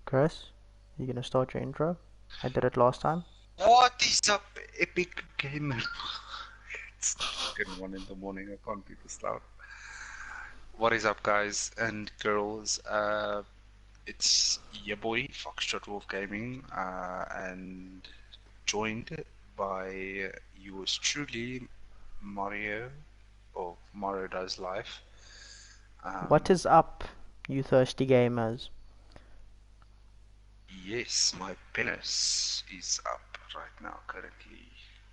Chris, you gonna start your intro? I did it last time. What is up, Epic Gamer? It's fucking 1 in the morning, I can't be this loud. What is up, guys and girls? It's your boy, Foxtrot Wolf Gaming, and joined by yours truly, Mario, or Mario Does Life. What is up, you thirsty gamers? Yes, my penis is up right now, currently.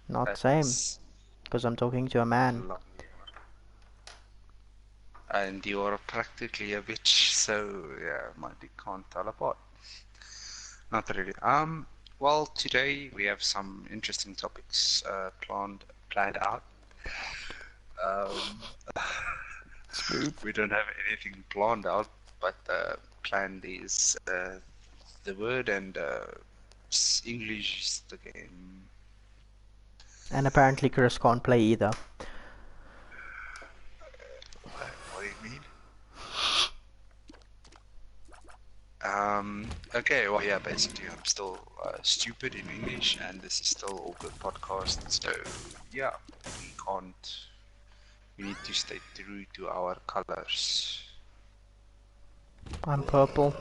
Not same, That's because I'm talking to a man. lovely. And you are practically a bitch, so yeah, my dick can't tell apart. Not really. Well, today we have some interesting topics planned out. Um, Smooth. we don't have anything planned out, but planned is the word, and English is the game. And apparently Chris can't play either. What do you mean? Okay, well, yeah, basically, I'm still stupid in English, and this is still all good podcast, so yeah, we need to stay true to our colors. I'm purple.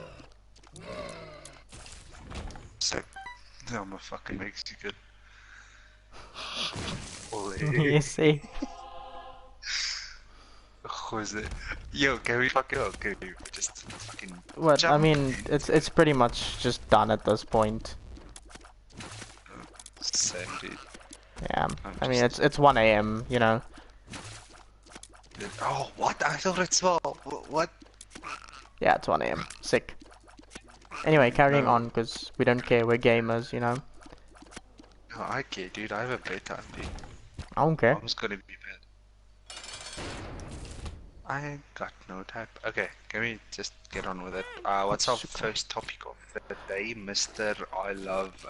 So, I'm a fucking Mexican. You see? Jose. Yo, can we fuck it up? Can we just fucking What? jump I mean, in? it's pretty much just done at this point. Same, dude. Yeah. I mean, it's 1 a.m. You know. Oh, what? I thought it's 12. What? Yeah, it's 1 a.m. Sick. Anyway, carrying on, because we don't care. We're gamers, you know. No, I care, dude. I have a bedtime, dude. I don't care. Mom's gonna be bad. I ain't got no type. Okay, can we just get on with it? What's our first topic of the day, Mr. I love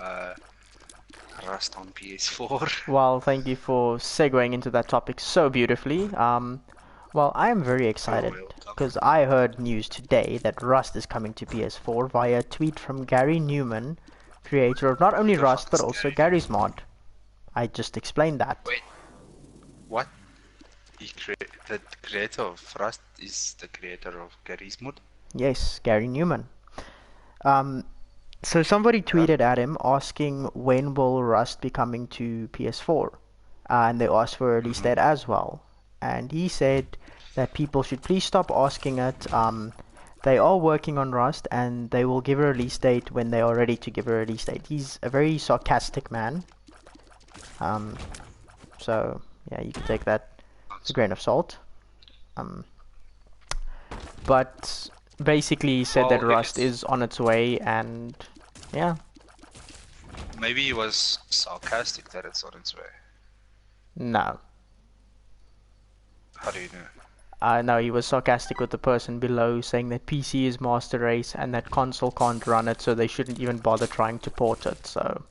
Rust on PS4? Well, thank you for segueing into that topic so beautifully. Well, I am very excited because I heard news today that Rust is coming to PS4 via a tweet from Gary Newman, creator of not only Rust but also Gary's Mod. I just explained that. Wait, what? The creator of Rust is the creator of Gary's Mod? Yes, Gary Newman. So somebody tweeted at him asking when will Rust be coming to PS4, and they asked for a release date as well. And he said that people should please stop asking it. They are working on Rust, and they will give a release date when they are ready to give a release date. He's a very sarcastic man. So yeah, you can take that with a grain of salt. But basically, he said that Rust is on its way, and yeah. Maybe he was sarcastic that it's on its way. No. How do you know? No, he was sarcastic with the person below, saying that PC is master race and that console can't run it, so they shouldn't even bother trying to port it. So,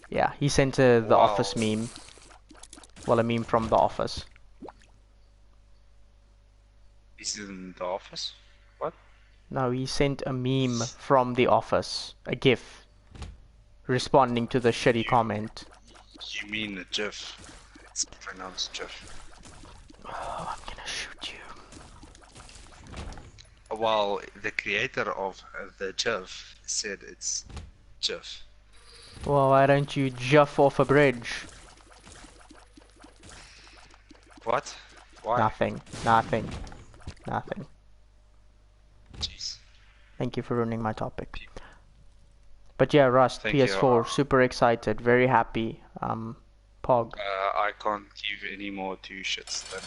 yeah, he sent the Office meme. Well, a meme from The Office. Is it in The Office? What? No, he sent a meme from The Office, a GIF, responding to the shitty comment. You mean a GIF? It's pronounced GIF. Oh, I'm gonna shoot you. Well, the creator of the GIF said it's GIF. Well, why don't you jump off a bridge? What? Why? Nothing. Jeez. Thank you for ruining my topic. But yeah, Rust, Thank PS4, you. super excited, very happy. Pog. I can't give any more two shits than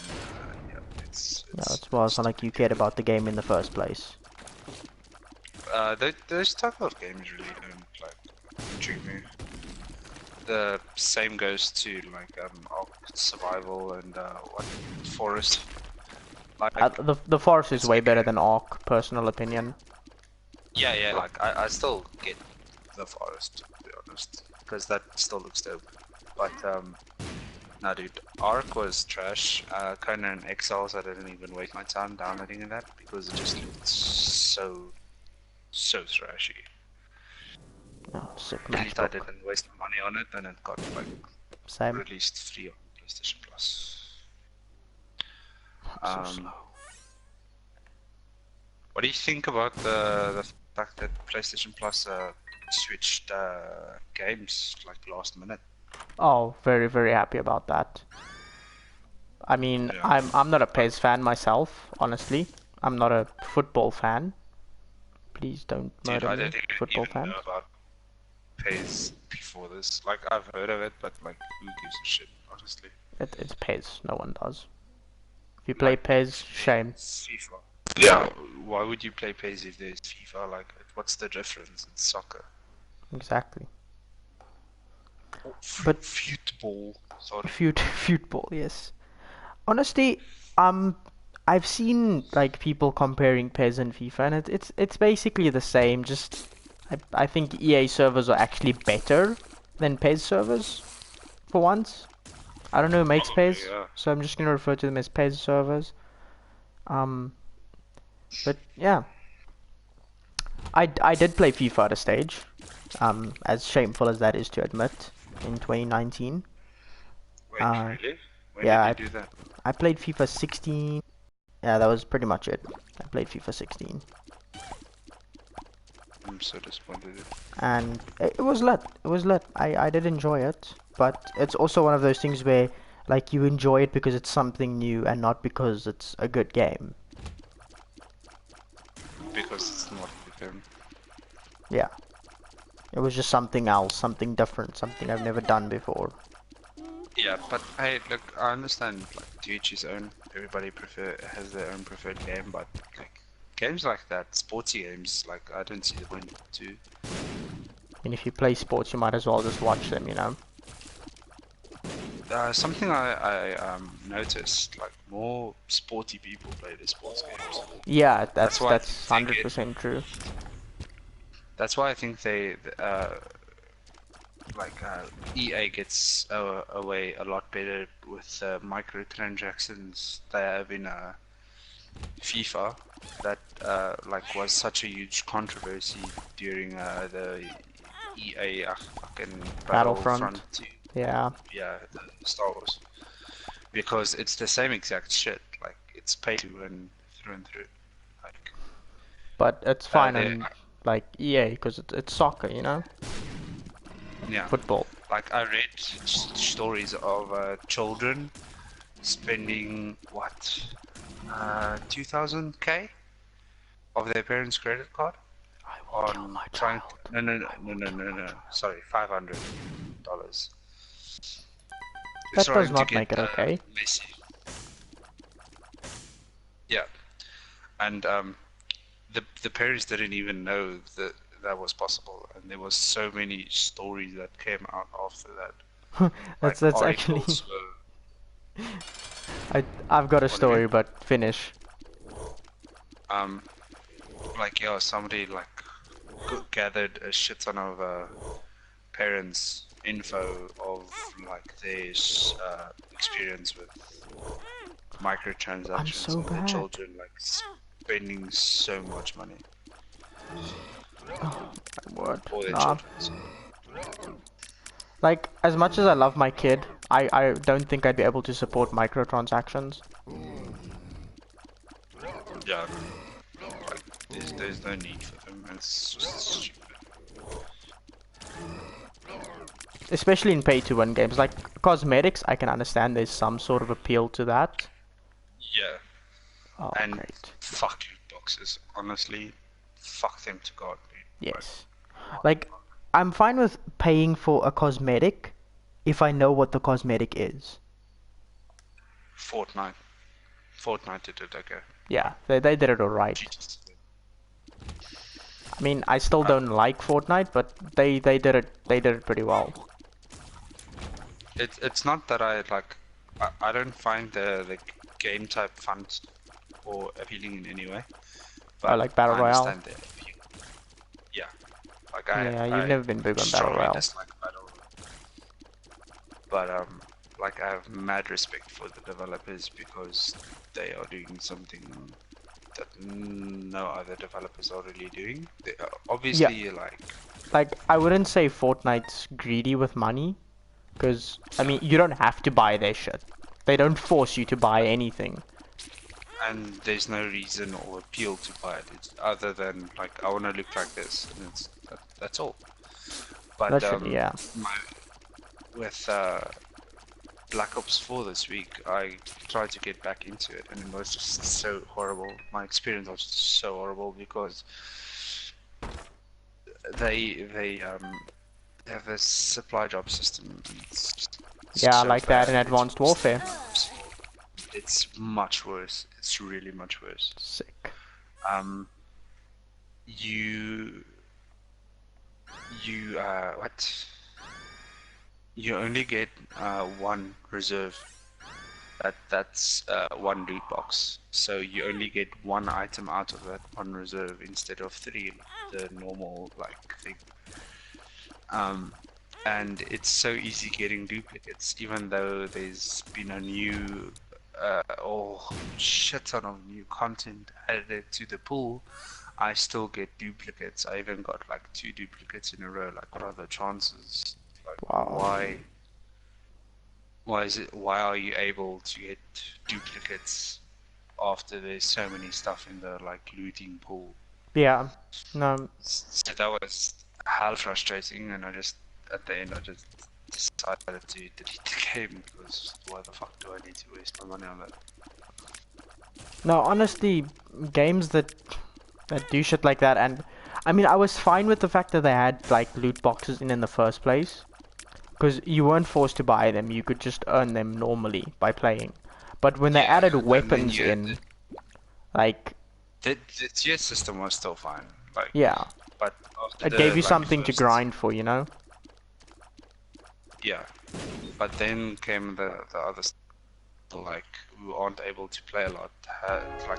yeah. It's not like you cared about the game in the first place. Those type of games really don't like intrigue me. The same goes to like Ark Survival and what Forest. Like the Forest is way better than Ark, personal opinion. Yeah, like I still get the Forest, to be honest, because that still looks dope. But nah, dude, Ark was trash. Conan Exiles, I didn't even waste my time downloading that because it just looked so trashy. Oh, sick At least I matchbook. didn't waste money on it, and it got like Same. released free on PlayStation Plus. I'm so slow. What do you think about the fact that PlayStation Plus switched games like last minute? Oh, very, very happy about that. I mean, Yeah, I'm not a like, PES fan myself, honestly. I'm not a football fan. Please don't dude, murder I me, didn't football even know fans. about PES before this. Like, I've heard of it, but like, who gives a shit, honestly? It's PES. No one does. If you play Like, PES, shame. it's FIFA. Yeah, why would you play PES if there's FIFA? Like, what's the difference? It's soccer. Exactly. Oh, But football. Sorry. football, yes. Honestly, um, I've seen like people comparing PES and FIFA, and it's basically the same. Just I think EA servers are actually better than PES servers for once. I don't know who makes Probably, PES, yeah. so I'm just gonna refer to them as PES servers. Um, but yeah, I did play FIFA at a stage. As shameful as that is to admit, in 2019. Wait, Uh, really? When yeah, did you do that? I played FIFA 16. Yeah, that was pretty much it. I played FIFA 16. I'm so disappointed. And it was lit. It was lit. I did enjoy it, but it's also one of those things where like you enjoy it because it's something new and not because it's a good game. Because it's not with him. Yeah, it was just something else, something different, something I've never done before. Yeah, but I look, I understand like to each his own. Everybody has their own preferred game, but like games like that, sporty games, like I don't see the point to. And if you play sports, you might as well just watch them, you know? Something I noticed, like more sporty people play the sports games. Yeah, That's why I think that's they get. 100% true. That's why I think they like EA gets away a lot better with microtransactions they have in FIFA that like was such a huge controversy during the EA fucking Battlefront. Battlefront 2, Yeah, yeah, the Star Wars, because it's the same exact shit. Like it's pay to win through and through. Like but it's fine they, on like EA because it's soccer, you know? yeah, Football. like I read stories of children spending what 2000k of their parents' credit card I will kill on my trying. child. No, no, no, I no, will no, kill no, my no. child. Sorry, $500. They're That does trying to not get make it okay. Messi. Yeah, and the parents didn't even know that that was possible, and there was so many stories that came out after that, like That's actually articles were. I've got a What do you mean? story, but finish. Um, like yeah, somebody like gathered a shit ton of parents' info of like their experience with I'm microtransactions so of their bad. children, like spending so much money Oh my word. for their Nah. children. So, Like as much as I love my kid, I don't think I'd be able to support microtransactions. yeah, like there's no need for them. It's just stupid. Especially in pay to win games. Like cosmetics, I can understand there's some sort of appeal to that. Yeah, Oh, and great. fuck loot boxes. Honestly, fuck them to God, dude. Like, Yes. Like I'm fine with paying for a cosmetic if I know what the cosmetic is. Fortnite. Fortnite did it, okay. Yeah, they did it alright. Jesus. I mean, I still Uh, don't like Fortnite, but they did it pretty well. it's not that I like. I don't find the game type fun or appealing in any way, I but like Battle I Royale. understand the appeal. Yeah, like Yeah, you've I never been big on Battle strongly Royale. dislike battle, but like I have mad respect for the developers because they are doing something that no other developers are really doing. They are Yeah, obviously like like, I wouldn't say Fortnite's greedy with money, because, I mean, you don't have to buy their shit. They don't force you to buy anything. And there's no reason or appeal to buy it. It's other than like I want to look like this, and that's all. But Literally, yeah. with Black Ops 4 this week, I tried to get back into it, and it was just so horrible. My experience was just so horrible because they have this supply drop system. It's just Yeah, so like that in bad. Advanced Warfare. It's much worse. It's really much worse. Sick. Um, you what? You only get one reserve. That's one loot box. So you only get one item out of that one reserve instead of three, the normal like thing. And it's so easy getting duplicates, even though there's been a new shit ton of new content added to the pool. I still get duplicates. I even got like 2 duplicates in a row. Like, what are the chances? Like, Wow. why are you able to get duplicates after there's so many stuff in the like looting pool? Yeah. No. So that was hell frustrating, and at the end I just decided to delete the game because why the fuck do I need to waste my money on that? No, honestly, games that do shit like that, and I mean, I was fine with the fact that they had like loot boxes in the first place, because you weren't forced to buy them. You could just earn them normally by playing. But when they added And then weapons in, like, the tier system was still fine, like, yeah, but after it gave the you like something to first, grind for, you know? yeah, but then came the other like who aren't able to play a lot,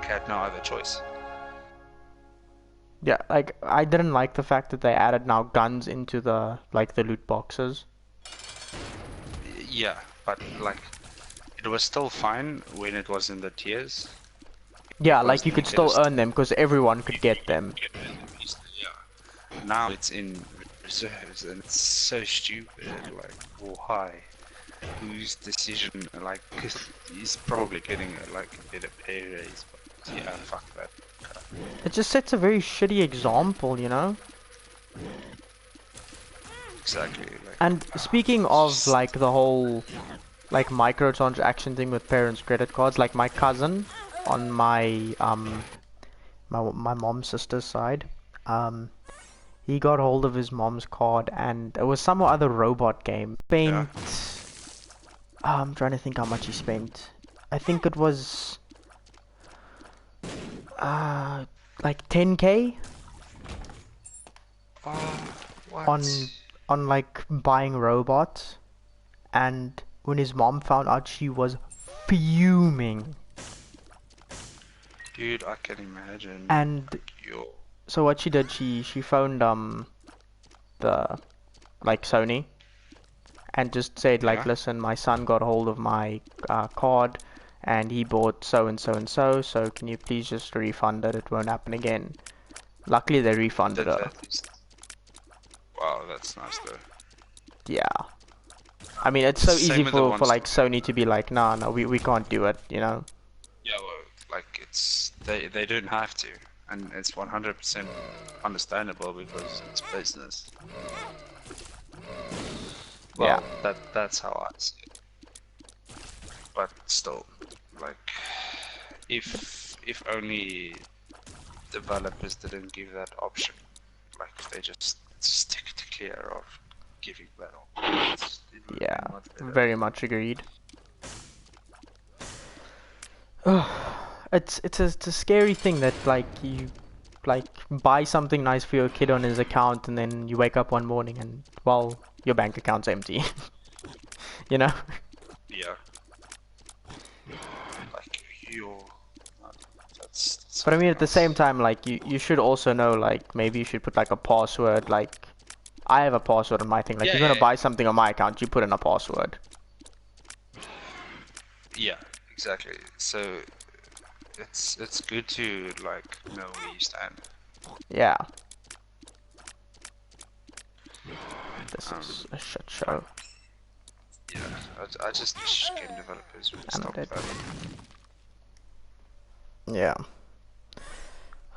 had no other choice. Yeah, like, I didn't like the fact that they added now guns into the, like, the loot boxes. Yeah, but like it was still fine when it was in the tiers Yeah, because like, you then you could could still just earn them, because everyone could get them. yeah. Now it's in reserves and it's so stupid. Like, why? Whose decision? Like, 'cause he's probably getting like a bit of pay raise, but yeah, fuck that. It just sets a very shitty example, you know? Exactly. Like, And speaking of, just, like, the whole, like, microtransaction thing with parents' credit cards, like, my cousin on my mom's sister's side, um, he got hold of his mom's card, and it was some other robot game. yeah. Spent, I'm trying to think how much he spent. I think it was, uh, like 10K What? on like buying robots, and when his mom found out, she was fuming. Dude, I can imagine. And Like, yo. so what she did, she phoned the like Sony and just said like, Yeah. listen, my son got hold of my card and he bought so and so and so, so can you please just refund it? It won't happen again. Luckily they refunded her. That is. Wow, that's nice though. Yeah. I mean, it's so easy Same with the for ones. like Sony to be like, nah, no, we can't do it, you know? Yeah, well, like it's they don't have to, and it's 100% understandable because it's business. Yeah. Well, that's how I see it. But still, like, if only developers didn't give that option, like if they just stick to clear of giving that option, it would Yeah. be much better. Very much agreed. It's a scary thing that like you like buy something nice for your kid on his account and then you wake up one morning and well your bank account's empty. You know? Yeah. Like you're. That's But I mean at the something same else. time like you should also know like maybe you should put like a password like I have a password on my thing. Like Yeah, you're gonna yeah, buy something on my account, you put in a password. yeah, exactly. So it's good to like know where you stand. Yeah. is a shit show. Yeah, I just wish game developers would I'm stop dead. that. Yeah.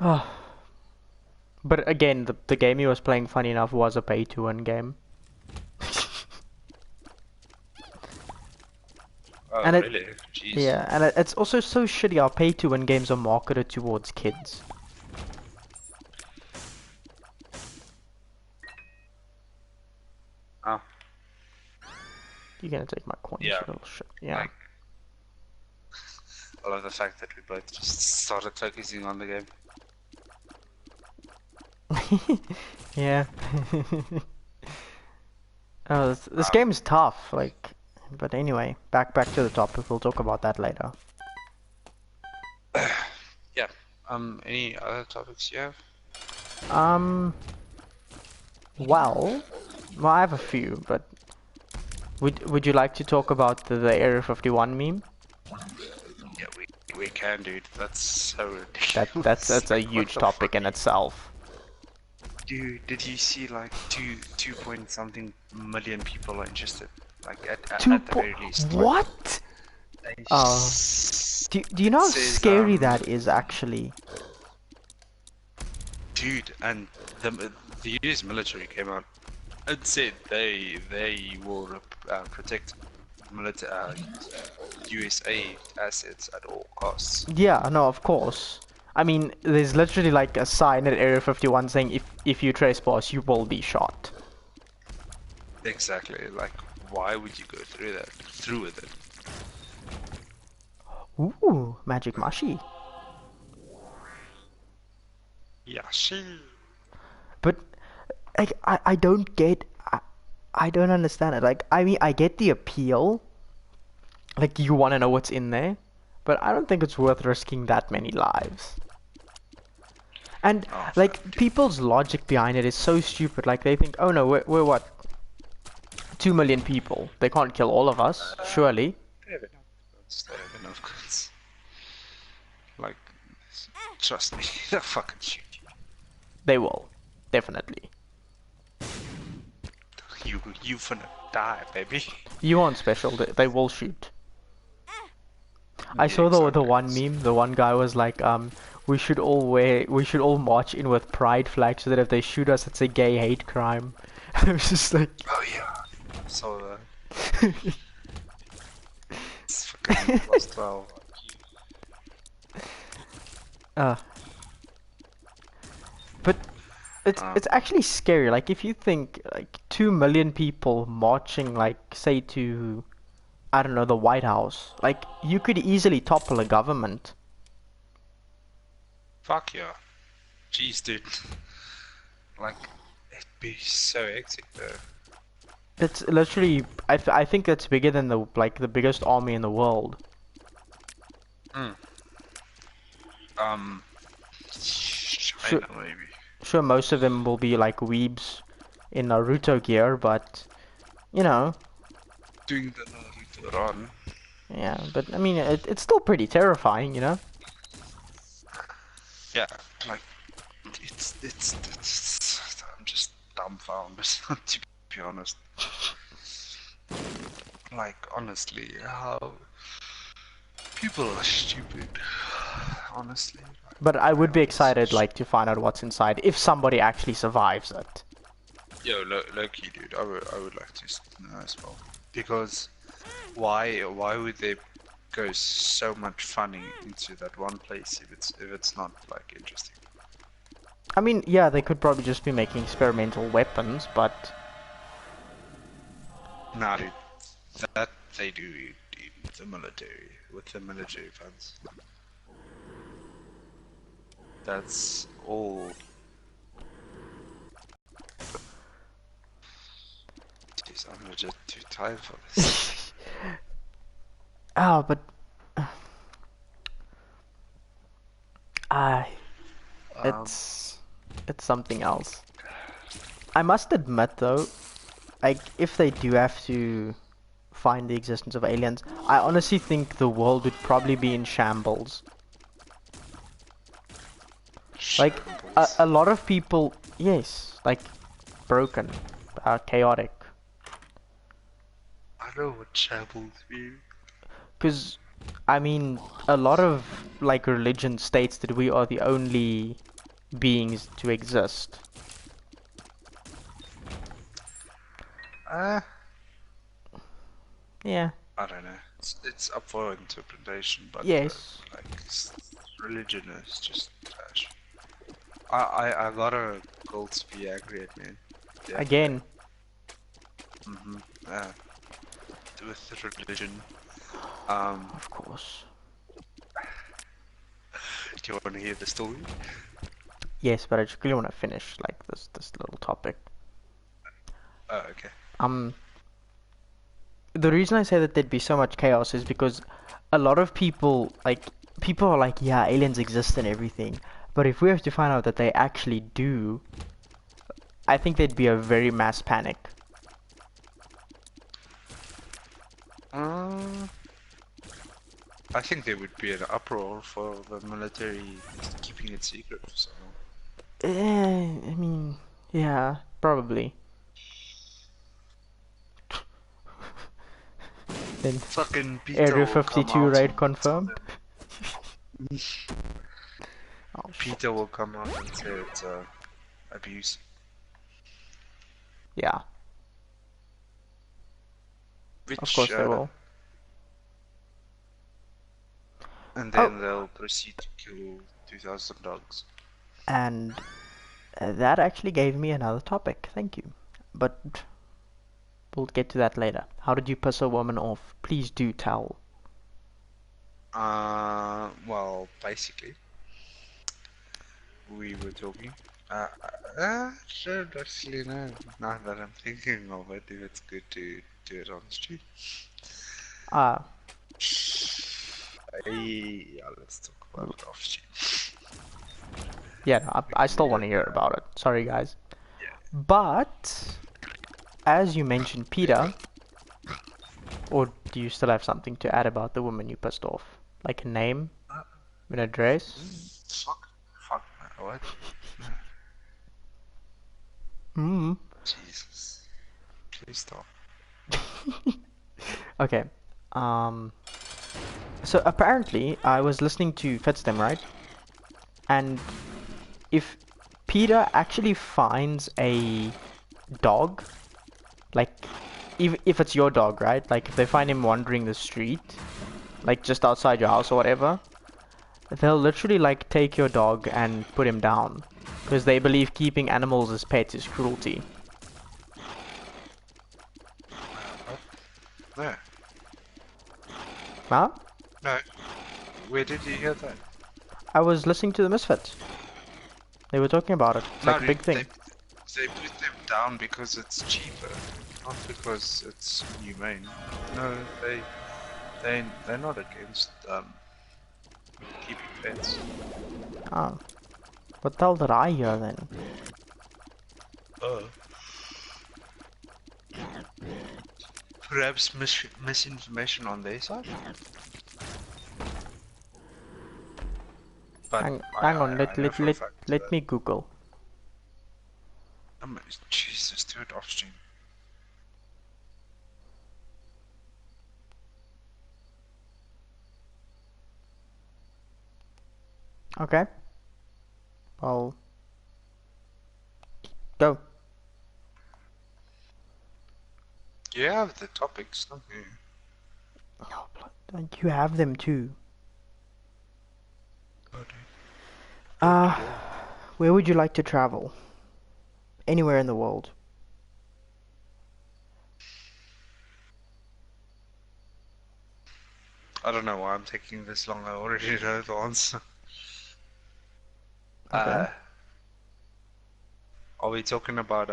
Oh. But again, the game he was playing, funny enough, was a pay-to-win game. Oh, And really? Jeez. yeah, and it's also so shitty how pay-to-win games are marketed towards kids. Oh. You're gonna take my coins, Yeah. you little shit. Yeah. Like, I love the fact that we both just started focusing on the game. Yeah. Oh, this game is tough, like, but anyway, back to the topic. We'll talk about that later. Yeah. Any other topics you have? Well, I have a few, but would you like to talk about the Area 51 meme? Yeah, we can, dude. That's so ridiculous. That's a huge topic in itself. Dude, did you see like two point something million people are interested? Like at the very least. What? Like, Do you know how says, scary that is actually? dude, and the US military came out and said they will protect USA assets at all costs. Yeah, no, of course. I mean, there's literally like a sign at Area 51 saying if you trespass, you will be shot. Exactly. Like, why would you go through with it? Ooh, magic mashi. Yeah, she. But like, I don't get. I don't understand it. Like, I mean, I get the appeal. Like, you want to know what's in there, but I don't think it's worth risking that many lives. And like, people's logic behind it is so stupid. Like, they think, oh no, we're what? 2 million people. They can't kill all of us, surely. They have enough guns. Like, trust me, they'll fucking shoot you. They will, definitely. You finna die, baby. You aren't special. They will shoot. I saw the one meme. The one guy was like, we should all march in with pride flags so that if they shoot us, it's a gay hate crime. I was just like, oh yeah, I saw that. It's fucking plus 12. But it's actually scary. Like, if you think like 2 million people marching, like, say to, I don't know, the White House, like, you could easily topple a government. Fuck yeah. Jeez, dude. Like, it'd be so hectic though. It's literally, I think that's bigger than the biggest army in the world. China maybe. Sure, most of them will be like weebs in Naruto gear, but you know. Doing the Naruto run. Yeah, but I mean, it's still pretty terrifying, you know. Yeah, like it's I'm just dumbfounded to be honest. Like, honestly, how people are stupid. Honestly. But I would be excited, like, to find out what's inside if somebody actually survives it. Yo, low-key, dude. I would like to know as well, because why would they go so much funding into that one place if it's not like interesting? I mean, yeah, they could probably just be making experimental weapons, but Nah, dude. That they do in the military with the military funds. That's all. Jeez, I'm legit too tired for this. oh, but it's something else. I must admit though, like, if they do have to find the existence of aliens, I honestly think the world would probably be in shambles. Like, a lot of people, yes, like, broken, chaotic, know what troubles me. Because, I mean, a lot of, like, religion states that we are the only beings to exist. Uh, Yeah. I don't know. It's up for interpretation, but Yes. like religion is just trash. I got a girl to be angry at me the other day. Again. Yeah. With religion. Of course. Do you want to hear the story? Yes, but I just really want to finish, like, this little topic. Oh, okay. The reason I say that there'd be so much chaos is because a lot of people, like, people are like, yeah, aliens exist and everything. But if we have to find out that they actually do, I think there'd be a very mass panic. I think there would be an uproar for the military keeping it secret for so long. I mean, yeah, probably. Then Fucking Peter Area will come 52 out raid and confirmed. Oh, Peter will come out and say it's abuse. yeah, Which, of course they will. And then they'll proceed to kill 2,000 dogs. And that actually gave me another topic. Thank you. But we'll get to that later. How did you piss a woman off? Please do tell. Well, basically, we were talking. Sure, actually, no. Now that I'm thinking of it, it's good to do it on the street. Yeah, let's talk about it off street. Yeah, no, I still want to hear about it. Sorry, guys. Yeah. But, as you mentioned, Peter, or do you still have something to add about the woman you pissed off? Like a name? An address? Fuck, what? Jesus. Please stop. Okay. So apparently, I was listening to Fitstem, right? And if Peter actually finds a dog, like, if it's your dog, right? Like, if they find him wandering the street, like, just outside your house or whatever, they'll literally, like, take your dog and put him down. Because they believe keeping animals as pets is cruelty. No. Huh? No. Where did you hear that? I was listening to the Misfits. They were talking about it. It's like a big thing. They put them down because it's cheaper, not because it's humane. No, they're not against keeping pets. Oh. What the hell did I hear then? Perhaps misinformation on their side? But Hang on, let me Google. Jesus, do it off stream. Okay. I'll go. You have the topics, don't you? Oh, you have them too. Where would you like to travel? Anywhere in the world. I don't know why I'm taking this long. I already know the answer. Okay. Are we talking about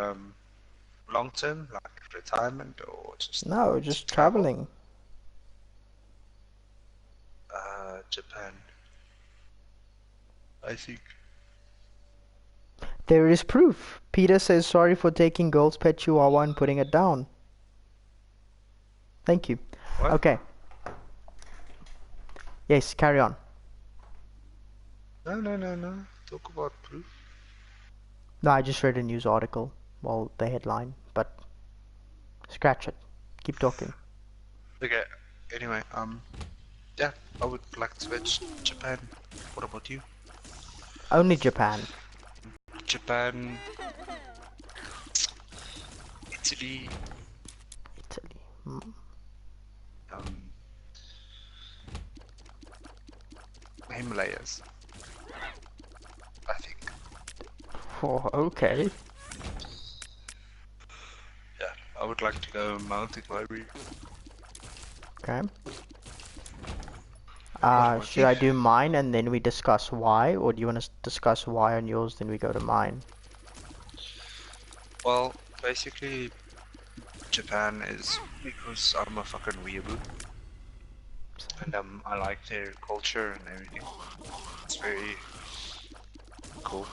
long term, like retirement, or just No, just traveling. Japan. I think. There is proof. Peter says sorry for taking Gold's pet chihuahua and putting it down. Thank you. What? Okay. Yes, carry on. No. Talk about proof. No, I just read a news article. Well, the headline, but scratch it. Keep talking. Okay. Anyway, yeah, I would like to visit Japan. What about you? Only Japan. Japan, Italy, Italy. Mm. um, Himalayas. I think. Oh, okay. Yeah, I would like to go mountain climbing. Okay. What about Should you? I do mine and then we discuss why, or do you want to discuss why on yours, then we go to mine? Well, basically, Japan is because I'm a fucking weeaboo, and I like their culture and everything. It's very cool.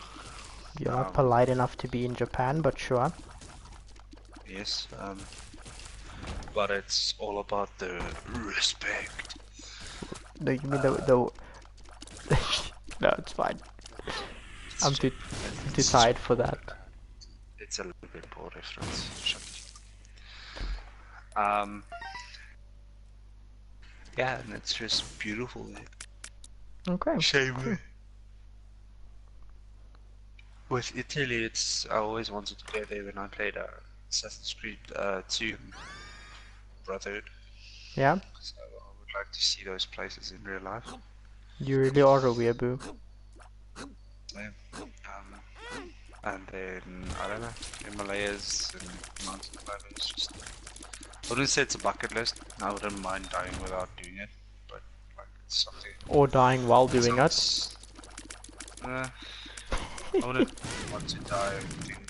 You're not Um, polite enough to be in Japan, but sure. yes, but it's all about the respect. No, you mean the no, it's fine. It's I'm just, too I'm too it's, tired for that. it's a little bit poor reference. Shut up. Yeah, and it's just beautiful there. Okay. Same Cool. with Italy. It's I always wanted to go there when I played Assassin's Creed 2 Brotherhood. Yeah. So I would like to see those places in real life. You really are a weeaboo. Yeah. And then I don't know, Himalayas and mountain climbing is just. I wouldn't say it's a bucket list. I wouldn't mind dying without doing it, but like it's something. Or dying while doing it. Sounds. I wouldn't want to die doing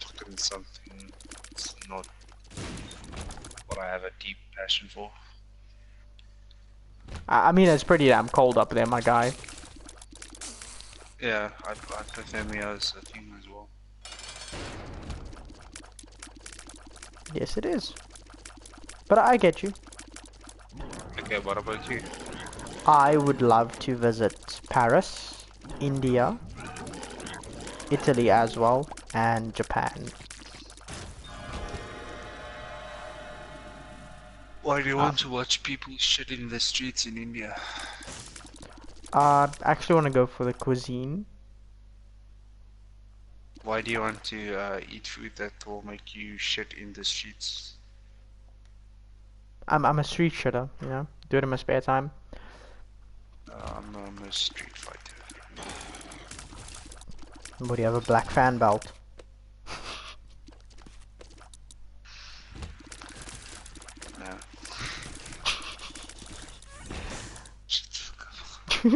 fucking something. It's not what I have a deep passion for. I mean, it's pretty damn cold up there, my guy. Yeah, hypothermia is a thing as well. Yes, it is. But I get you. Okay, what about you? I would love to visit Paris, India, Italy as well, and Japan. Why do you want to watch people shit in the streets in India? I actually want to go for the cuisine. Why do you want to eat food that will make you shit in the streets? I'm a street shitter, you know, do it in my spare time. I'm a street fighter. What do you have, a black fan belt? No. I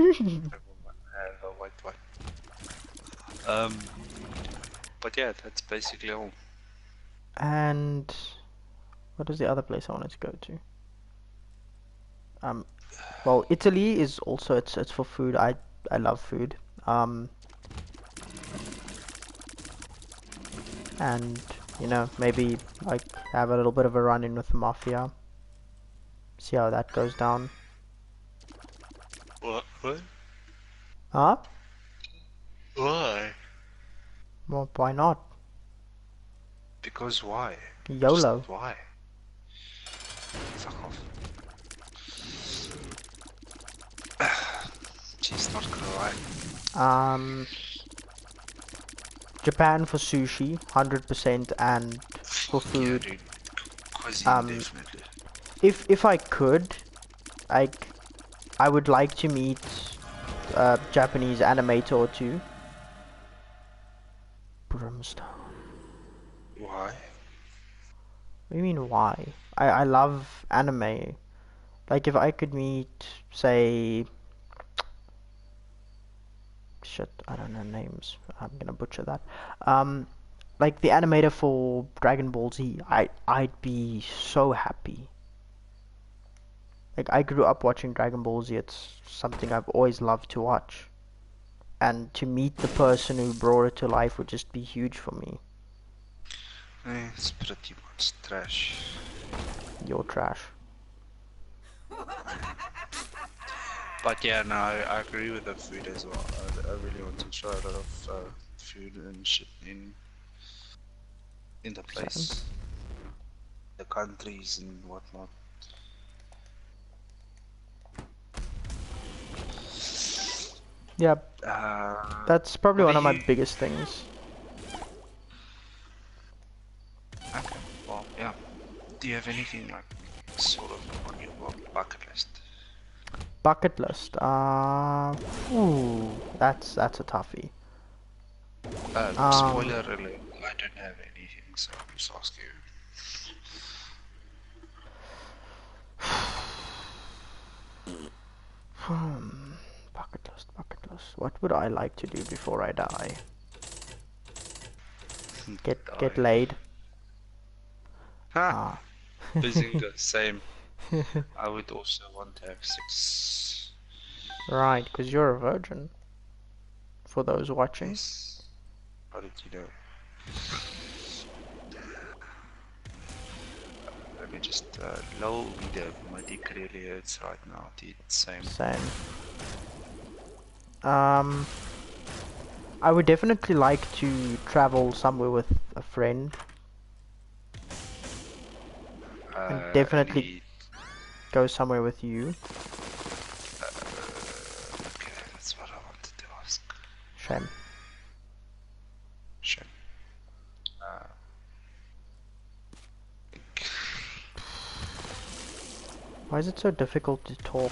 have a white one. But yeah, that's basically all. And what was the other place I wanted to go to? Well, Italy is also it's for food. I love food. And you know, maybe like have a little bit of a run in with the mafia. See how that goes down. What? What? Huh? Why? Well, why not? Because why? Just YOLO. why? Fuck off. She's not gonna lie. Um, Japan for sushi, 100%, and for Yeah, food. dude. Cuisine, Um, definitely. if I could, I I would like to meet a Japanese animator or two. Brimstone. Why? What do you mean why? I love anime. Like if I could meet, say, shit, I don't know names. I'm gonna butcher that. Um, like the animator for Dragon Ball Z, I'd be so happy. Like I grew up watching Dragon Ball Z. It's something I've always loved to watch. And to meet the person who brought it to life would just be huge for me. It's pretty much trash. You're trash. But yeah, no, I agree with the food as well. I really want to try a lot of food and shit in the Same. place, the countries and whatnot. Yeah, Uh, that's probably what one do of my you? biggest things. Okay, well, yeah. Do you have anything like sort of on your bucket list? Bucket list. Ooh, that's a toughie. Um, Spoiler alert, I don't have anything, so I'm just asking you. hmm, bucket list, bucket list. What would I like to do before I die? Get Die. laid. Ha! Ah. Bazinga, same. I would also want to have sex. Right, because you're a virgin. For those watching. Yes. How did you know? Let me just low the my dick really hurts right now, dude. Same. Same. Um, I would definitely like to travel somewhere with a friend. And definitely Any. go somewhere with you. Okay, that's what I wanted to ask. Shame. Shame. Uh, Why is it so difficult to talk?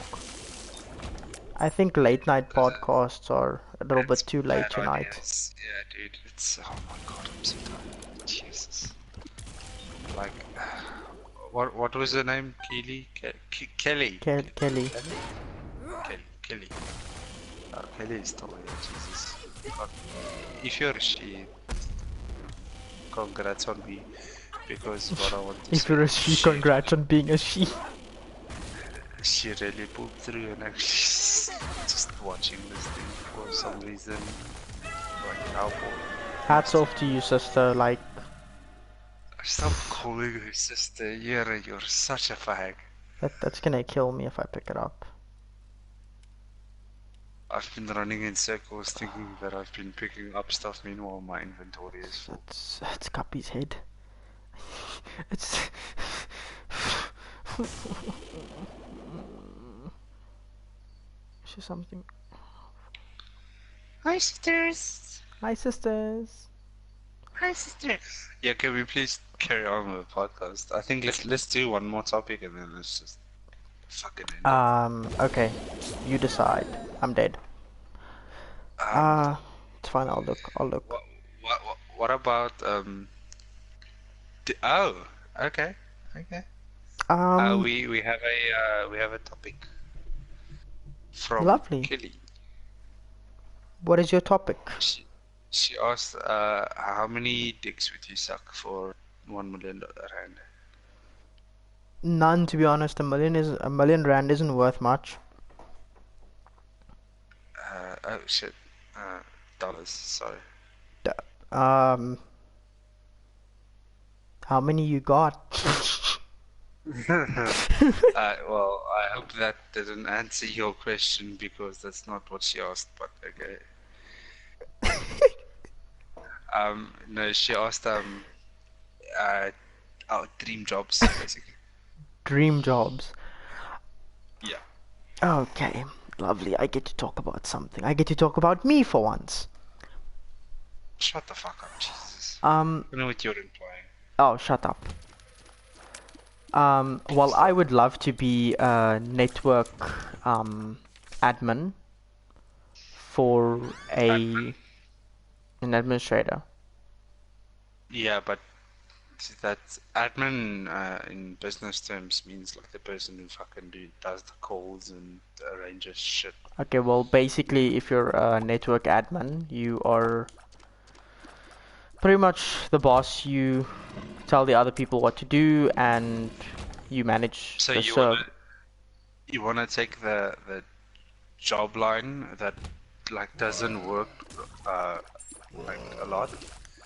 I think late night Because podcasts are a little it's bit too late bad tonight. ideas. Yeah, dude. It's oh my god, I'm so tired. Jesus. Like, what was her name? Kelly? Kelly? Kelly. Kelly. Kelly is still here. Jesus. God. If you're a she, congrats on me. Because what I want to If say you're a is she, congrats on being a she. she really pulled through and actually just watching this thing for some reason. Like, how Hats off to you, sister. Like, stop calling her sister. You're such a fag. that's gonna kill me if I pick it up. I've been running in circles thinking that I've been picking up stuff, meanwhile my inventory is full. It's Guppy's head. It's... She's something. Hi sisters! Hi, sisters. Hi sisters! Yeah, can we please carry on with the podcast? I think let's do one more topic and then let's just fucking end it. Okay. You decide. I'm dead. Um, It's fine. I'll look. I'll look. what about oh, okay, okay. Um, We have a topic from Lovely. Kelly. What is your topic? She asked, how many dicks would you suck for 1 million rand? None, to be honest. A million rand isn't worth much. Oh shit, dollars. Sorry. D- Um, how many you got? Well, I hope that didn't answer your question because that's not what she asked. But okay. No, she asked our dream jobs basically. Dream jobs. Yeah. Okay, lovely. I get to talk about something. I get to talk about me for once. Shut the fuck up, Jesus. Um, I know what you're implying. oh, shut up. Well, I would love to be a network admin for Admin? an administrator. Yeah, but that admin in business terms means like the person who fucking does the calls and arranges shit. Okay, well, basically, if you're a network admin, you are pretty much the boss. You tell the other people what to do, and you manage So the server. you wanna take the job line that like doesn't work uh like a lot,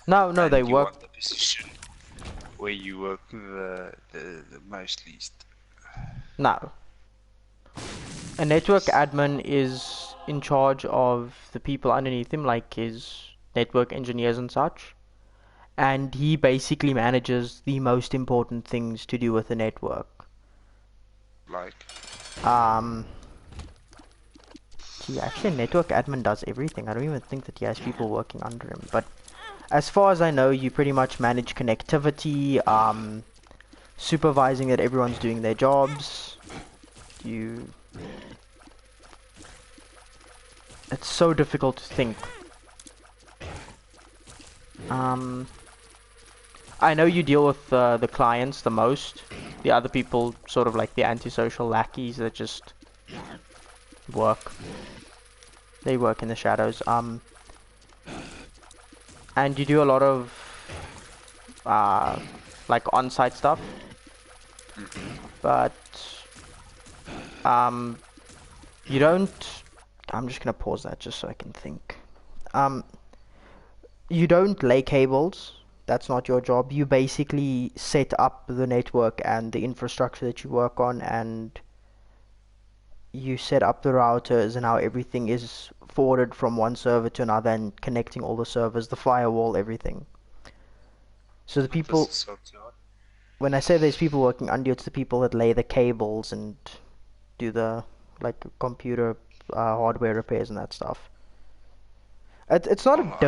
No, no, they and you work. want the position where you work the most least. No. A network admin is in charge of the people underneath him, like his network engineers and such. And he basically manages the most important things to do with the network. Like, Um, see. Actually, network admin does everything. I don't even think that he has people working under him. But as far as I know, you pretty much manage connectivity, supervising that everyone's doing their jobs. It's so difficult to think. I know you deal with the clients the most. The other people, sort of like the antisocial lackeys that just work. They work in the shadows. And you do a lot of like on-site stuff. But you don't. I'm just gonna pause that just so I can think. You don't lay cables. That's not your job. You basically set up the network and the infrastructure that you work on, and you set up the routers and how everything is forwarded from one server to another and connecting all the servers, the firewall, everything. So the people, when I say there's people working under you, it's the people that lay the cables and do the like computer hardware repairs and that stuff. It's not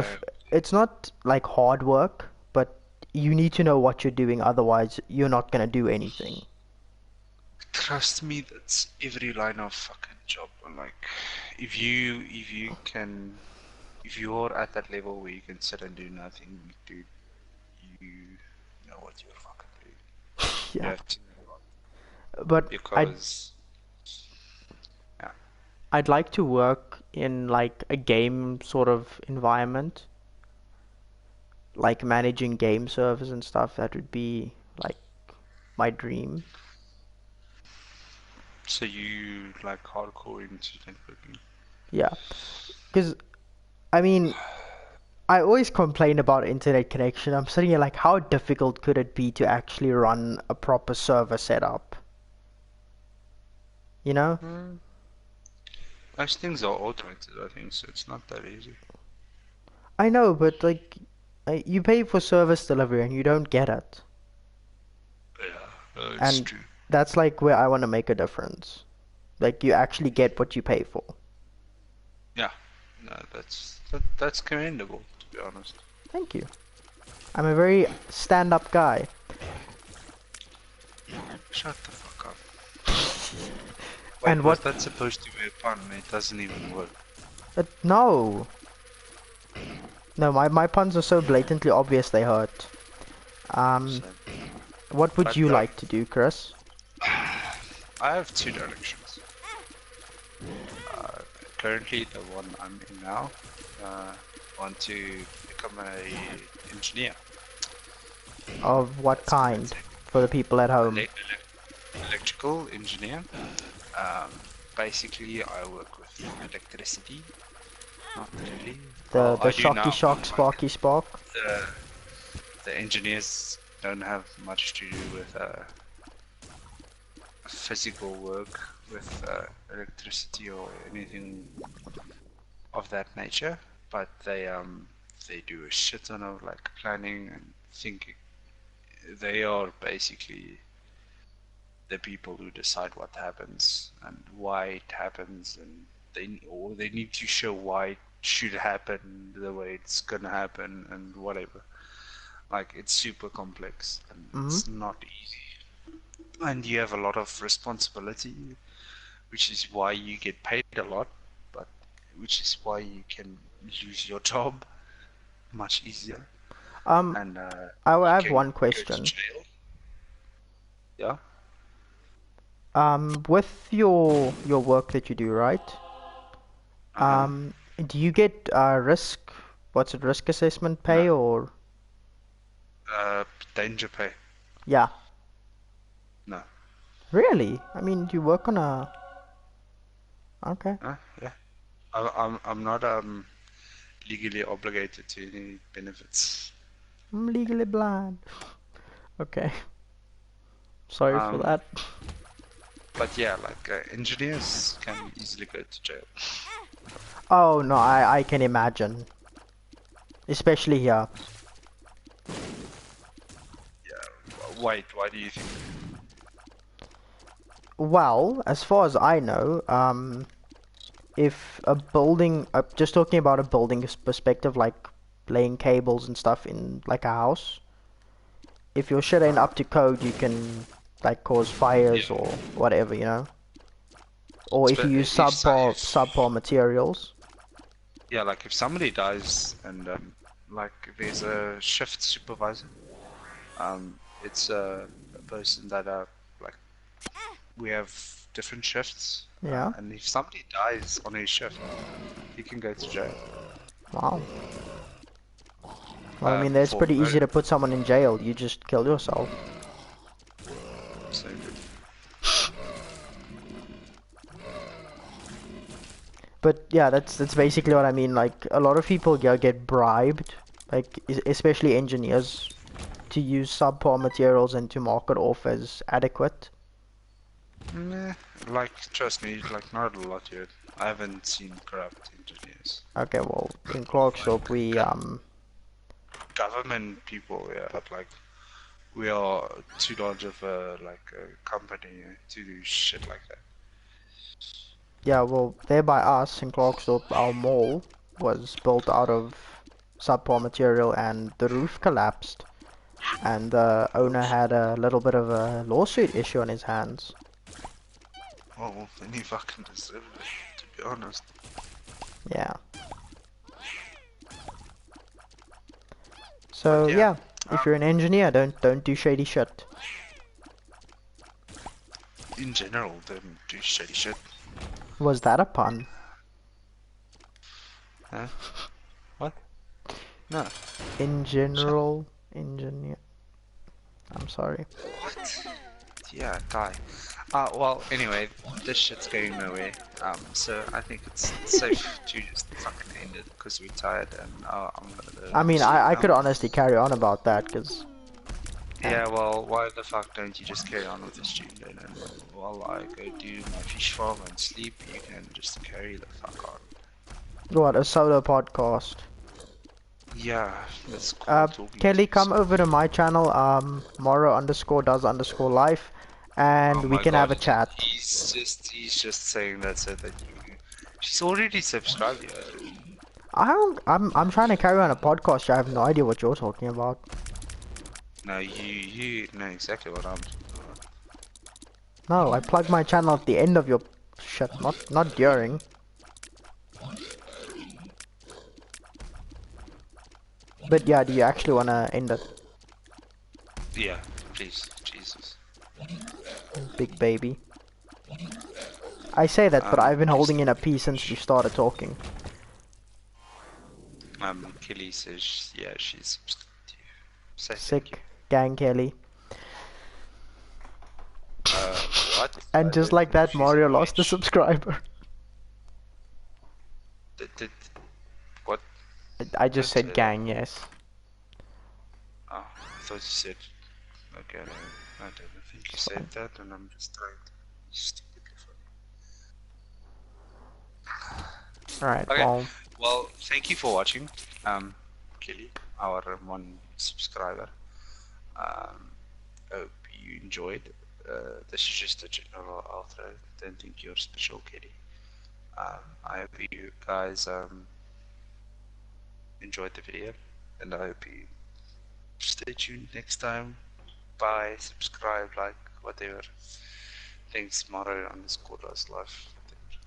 it's not like hard work, but you need to know what you're doing, otherwise you're not gonna do anything. Trust me, that's every line of fucking job. Like, if you're at that level where you can sit and do nothing, dude, you know what you're fucking doing. You Yeah. have to know what. But Because, yeah. I'd like to work in like a game sort of environment, like managing game servers and stuff. That would be like my dream. So you like hardcore into networking? Yeah, because I mean, I always complain about internet connection. I'm sitting here like, how difficult could it be to actually run a proper server setup? You know? Most things are automated, I think, so it's not that easy. I know, but like, you pay for service delivery and you don't get it. Yeah, it's And true. that's like where I want to make a difference. Like, you actually get what you pay for. Yeah, no, that's commendable, to be honest. Thank you. I'm a very stand-up guy. Shut the fuck up. Wait, And was what? that supposed to be a pun? It doesn't even work. No. No, my puns are so blatantly obvious they hurt. So, What would but you like to do, Chris? I have two directions. Currently, the one I'm in now, want to become a engineer. Of what kind? For the people at home. Electrical engineer. Basically, I work with electricity. Not really. The I do shocky now. shock, sparky spark. The engineers don't have much to do with physical work with electricity or anything of that nature, but they do a shit ton of like planning and thinking. They are basically the people who decide what happens and why it happens, and they need to show why it should happen the way it's gonna happen and whatever. Like, it's super complex and it's not easy, and you have a lot of responsibility, which is why you get paid a lot, but which is why you can lose your job much easier. And I you have can one go to question. jail. Yeah. With your work that you do, right? Do you get risk assessment pay No. or? Danger pay. Yeah. No. Really? I mean, do you work on a? Okay. Yeah. I'm not legally obligated to any benefits. I'm legally blind. Okay. Sorry for Um, that. but yeah, like engineers can easily go to jail. Oh no, I can imagine. Especially here. Yeah. Wait, why do you think? Well, as far as I know, if a building, just talking about a building perspective, like laying cables and stuff in like a house, if your shit ain't up to code, you can like cause fires Yeah. or whatever, you know. Or if you use subpar materials. Yeah, like if somebody dies and like there's a shift supervisor, it's a person that like we have different shifts, Yeah. and if somebody dies on his shift, he can go to jail. Wow. Well, I mean, it's For pretty easy murder. to put someone in jail. You just kill yourself. So, But yeah, that's basically what I mean. Like a lot of people get bribed, like especially engineers, to use subpar materials and to mark it off as adequate. meh, like trust me, like not a lot yet. I haven't seen corrupt engineers. Okay, well, in Clarksville, Like we government people, yeah, but like we are too large of a like a company to do shit like that. yeah, well, there by us in Clarksville, our mall was built out of subpar material, and the roof collapsed, and the owner had a little bit of a lawsuit issue on his hands. Well, then he fucking deserved it, to be honest. Yeah. But So yeah, yeah, if you're an engineer, don't do shady shit. in general, don't do shitty shit. Was that a pun? Huh? What? No. In Shut. general, engineer. I'm sorry. What? Yeah, die. Well, anyway, this shit's going nowhere. So I think it's safe to just fucking end it because we're tired and I'm gonna I mean, sleep I now. could honestly carry on about that, because Yeah, well, why the fuck don't you just carry on with the stream then? And while I go do my fish farm and sleep, you can just carry the fuck on. what, a solo podcast. Yeah, that's cool talking to Kelly, you. come over to my channel, Moro underscore does underscore life, Oh and we my can have god, a chat. he's just saying that so that you. She's already subscribed. Yeah. I'm trying to carry on a podcast. I have no idea what you're talking about. No, you know exactly what I'm talking about. No, I plug my channel at the end of your shit, not during. But yeah, do you actually wanna end it, Yeah, please, Jesus. big baby? I say that, but I've been holding in a pee since you started talking. Kelly says, yeah, she's subscribed to you. Say thank you. Sick, gang Kelly. What? And I just don't like know if that, she's Mario a lost a witch. subscriber. What? I just Don't say said that. gang, yes. Oh, I thought you said. Okay, no, I don't think you said that, and I'm just trying to be stupidly Alright, funny. Okay, well, well, thank you for watching, Kelly, our one subscriber. Hope you enjoyed. This is just a general outro. Don't think you're special, Kelly. I hope you guys enjoyed the video, and I hope you stay tuned next time. Bye, subscribe, like, whatever. Thanks, Maro underscore does life.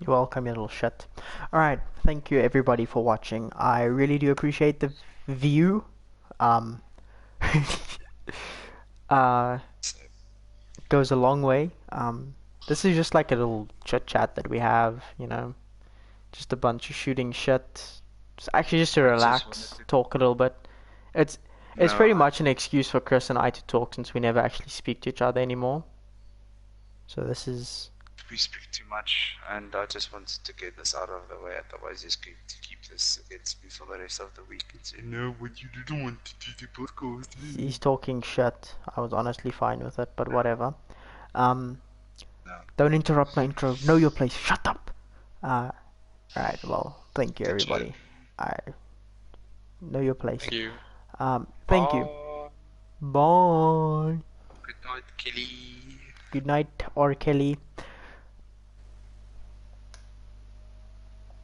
you're welcome, you little shit. Alright, thank you everybody for watching. I really do appreciate the view. Um, uh, So, goes a long way. This is just like a little chit chat that we have, you know, just a bunch of shooting shit. It's actually just to I just wanted relax, to. talk a little bit. It's it's No, pretty much an excuse for Chris and I to talk since we never actually speak to each other anymore. So this is we speak too much, and I just wanted to get this out of the way. Otherwise, he's going to keep this against me for the rest of the week and say, "No, but you didn't want to do the podcast." he's talking shit. I was honestly fine with it, but No, whatever. Um, no. don't interrupt my intro. Know your place. Shut up. Alright, well, thank you Good shit. everybody. I know your place. Thank you. Thank you. Bye. Bye. Good night, Kelly. Good night, R. Kelly.